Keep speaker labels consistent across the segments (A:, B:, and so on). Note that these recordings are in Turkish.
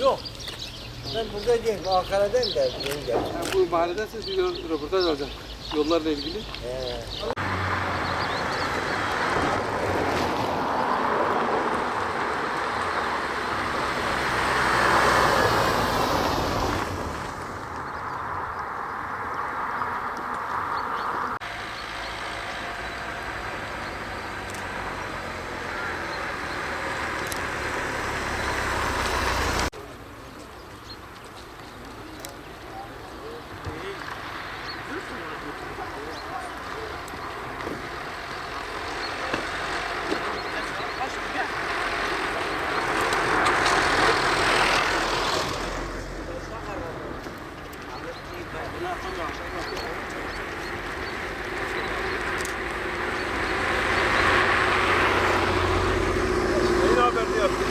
A: Yok. Ben burada değilim. Ankara'dayım da yeni geldim.
B: Yani bu mahalleden siz bir röportaj alacak. Yollarla ilgili.
C: Yeni haberini yaptık.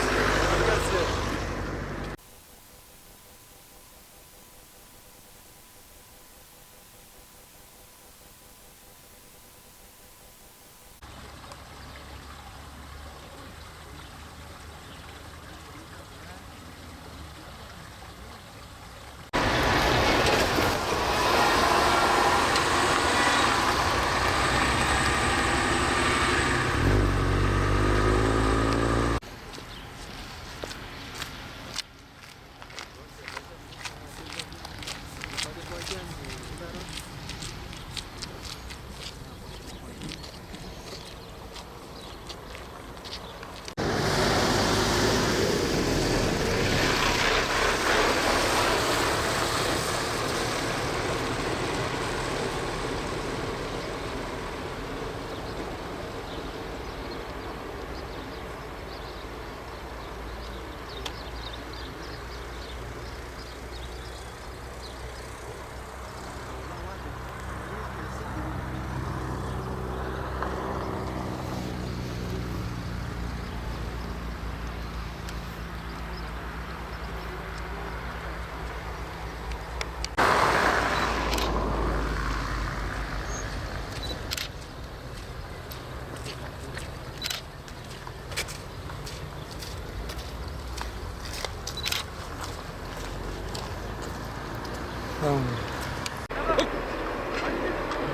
B: Tamam.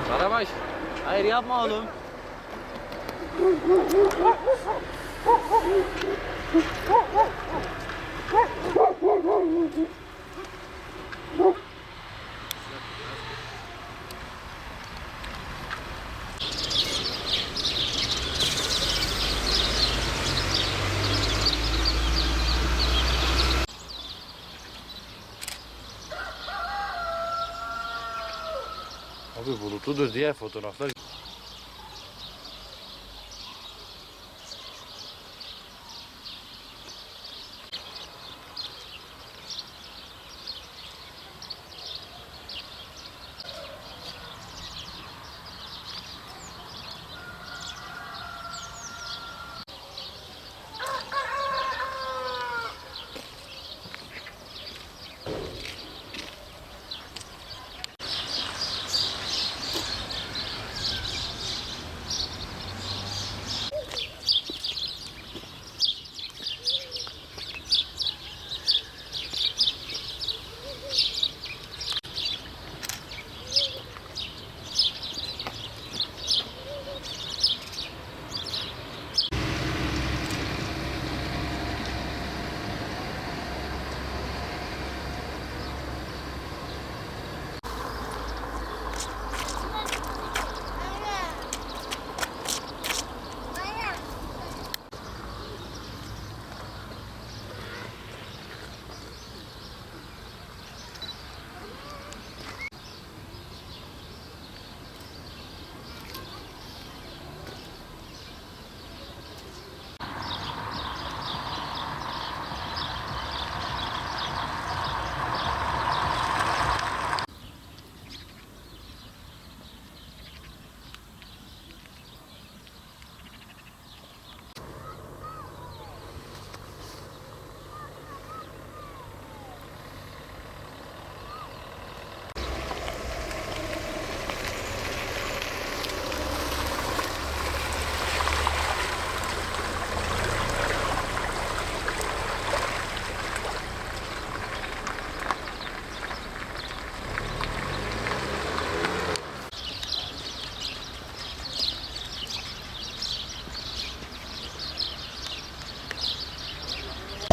A: Karabaş. Hayır yapma oğlum.
C: Abi bulutludur diğer fotoğraflar.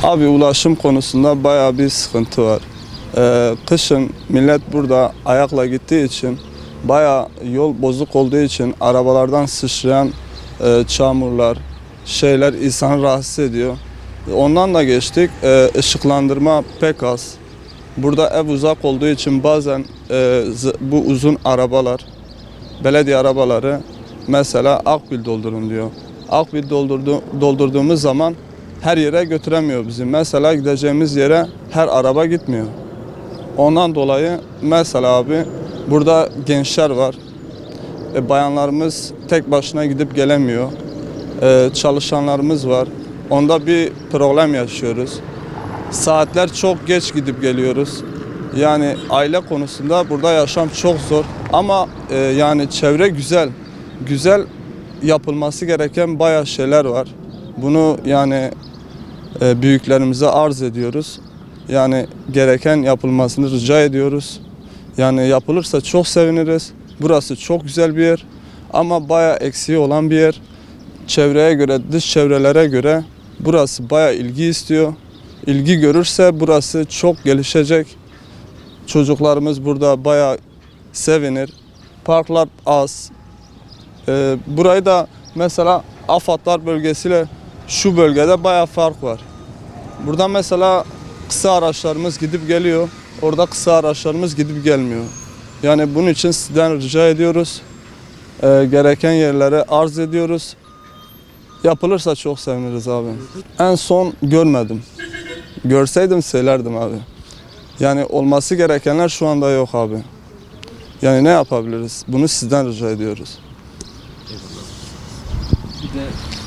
D: Abi ulaşım konusunda bayağı bir sıkıntı var. Kışın millet burada ayakla gittiği için bayağı yol bozuk olduğu için arabalardan sıçrayan çamurlar, şeyler insanı rahatsız ediyor. Ondan da geçtik. Işıklandırma pek az. Burada ev uzak olduğu için bazen bu uzun arabalar, belediye arabaları mesela akbil doldurun diyor. Akbil doldurduğumuz zaman her yere götüremiyor bizi. Mesela gideceğimiz yere her araba gitmiyor. Ondan dolayı mesela abi burada gençler var. Bayanlarımız tek başına gidip gelemiyor. Çalışanlarımız var. Onda bir problem yaşıyoruz. Saatler çok geç gidip geliyoruz. Yani aile konusunda burada yaşam çok zor. Ama yani çevre güzel. Güzel yapılması gereken bayağı şeyler var. Bunu yani büyüklerimize arz ediyoruz. Yani gereken yapılmasını rica ediyoruz. Yani yapılırsa çok seviniriz. Burası çok güzel bir yer ama bayağı eksiği olan bir yer. Çevreye göre, dış çevrelere göre burası bayağı ilgi istiyor. İlgi görürse burası çok gelişecek. Çocuklarımız burada bayağı sevinir. Parklar az. Burayı da mesela AFAD'lar bölgesiyle şu bölgede bayağı fark var. Burada mesela kısa araçlarımız gidip geliyor. Orada kısa araçlarımız gidip gelmiyor. Yani bunun için sizden rica ediyoruz. Gereken yerlere arz ediyoruz. Yapılırsa çok seviniriz abi. En son görmedim. Görseydim söylerdim abi. Yani olması gerekenler şu anda yok abi. Yani ne yapabiliriz? Bunu sizden rica ediyoruz.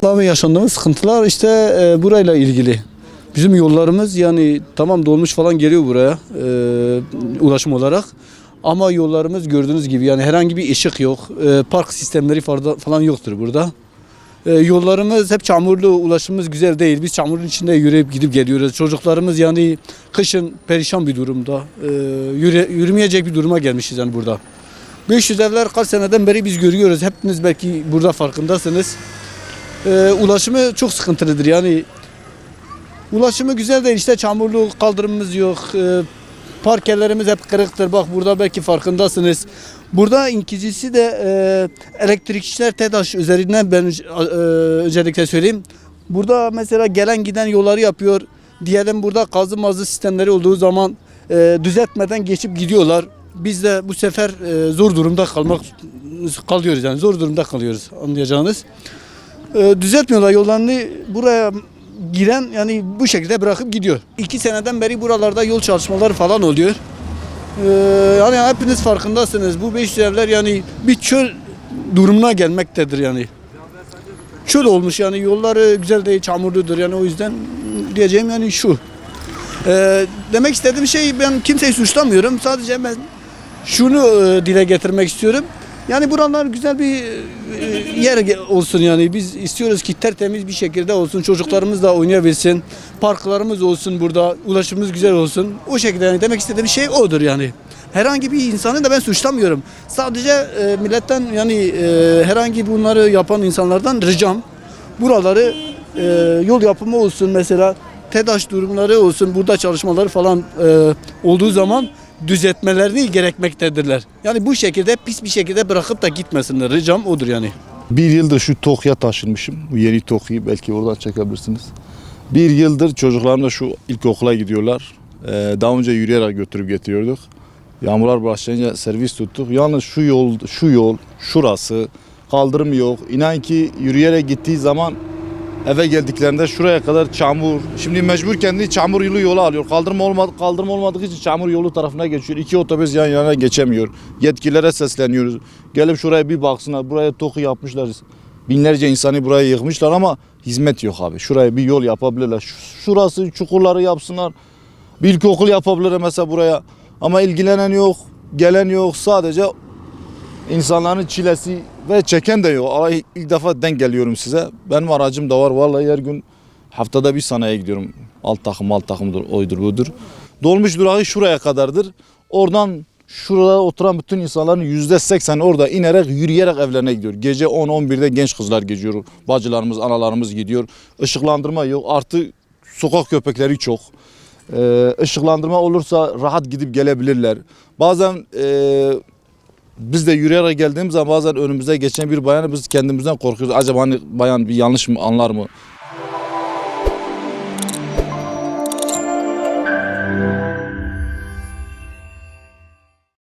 E: Abi yaşandığımız sıkıntılar işte burayla ilgili. Bizim yollarımız yani tamam dolmuş falan geliyor buraya ulaşım olarak. Ama yollarımız gördüğünüz gibi yani herhangi bir ışık yok. Park sistemleri falan yoktur burada. Yollarımız hep çamurlu, ulaşımımız güzel değil. Biz çamurun içinde yürüyüp gidip geliyoruz. Çocuklarımız yani kışın perişan bir durumda. Yürümeyecek bir duruma gelmişiz yani burada. 500 evler kaç seneden beri biz görüyoruz. Hepiniz belki burada farkındasınız. Ulaşımı çok sıkıntılıdır yani. Ulaşımı güzel değil işte çamurlu kaldırımımız yok. Parkelerimiz hep kırıktır. Bak burada belki farkındasınız. Burada ikincisi de elektrikçiler TEDAŞ üzerinden ben özellikle söyleyeyim. Burada mesela gelen giden yolları yapıyor. Diyelim burada kazı mazı sistemleri olduğu zaman düzeltmeden geçip gidiyorlar. Biz de bu sefer zor durumda kalıyoruz yani zor durumda kalıyoruz anlayacağınız. Düzeltmiyorlar yollarını buraya giren yani bu şekilde bırakıp gidiyor. 2 seneden beri buralarda yol çalışmaları falan oluyor. Yani hepiniz farkındasınız. Bu 500 evler yani bir çöl durumuna gelmektedir yani. Çöl olmuş yani yolları güzel değil, çamurludur yani o yüzden diyeceğim yani şu. Demek istediğim şey ben kimseyi suçlamıyorum. Sadece ben şunu dile getirmek istiyorum. Yani buralar güzel bir yer olsun yani biz istiyoruz ki tertemiz bir şekilde olsun çocuklarımız da oynayabilsin parklarımız olsun burada ulaşımımız güzel olsun o şekilde yani demek istediğim şey odur yani herhangi bir insanı da ben suçlamıyorum sadece milletten yani herhangi bunları yapan insanlardan ricam buraları yol yapımı olsun mesela TEDAŞ durumları olsun burada çalışmaları falan olduğu zaman düzeltmelerini gerekmektedirler. Yani bu şekilde pis bir şekilde bırakıp da gitmesinler. Ricam odur yani.
F: Bir yıldır şu Tokyo'ya taşınmışım. Bu yeni Tokyo'yu belki oradan çekebilirsiniz. Bir yıldır çocuklarım da şu ilkokula gidiyorlar. Daha önce yürüyerek götürüp getiriyorduk. Yağmurlar başlayınca servis tuttuk. Yalnız şu yol, şurası kaldırım yok. İnan ki yürüyerek gittiği zaman eve geldiklerinde şuraya kadar çamur. Şimdi mecbur kendi çamur yolu alıyor. Kaldırım olmadığı için çamur yolu tarafına geçiyor. 2 otobüs yan yana geçemiyor. Yetkililere sesleniyoruz. Gelip şuraya bir baksınlar. Buraya TOKİ yapmışlar. Binlerce insanı buraya yıkmışlar ama hizmet yok abi. Şuraya bir yol yapabilirler. Şurası çukurları yapsınlar. Bir ilkokul yapabilirler mesela buraya. Ama ilgilenen yok, gelen yok. Sadece İnsanların çilesi ve çeken de yok. İlk defa denk geliyorum size. Benim aracım da var. Vallahi her gün haftada bir sanayiye gidiyorum. Alt takımdır, oydur budur. Dolmuş durağı şuraya kadardır. Oradan şurada oturan bütün insanların %80 orada inerek, yürüyerek evlerine gidiyor. Gece 10-11'de genç kızlar geziyor. Bacılarımız, analarımız gidiyor. Işıklandırma yok. Artı Sokak köpekleri çok. Işıklandırma olursa rahat gidip gelebilirler. Bazen biz de yürüyerek geldiğimiz zaman bazen önümüze geçen bir bayanı biz kendimizden korkuyoruz. Acaba hani bayan bir yanlış mı anlar mı?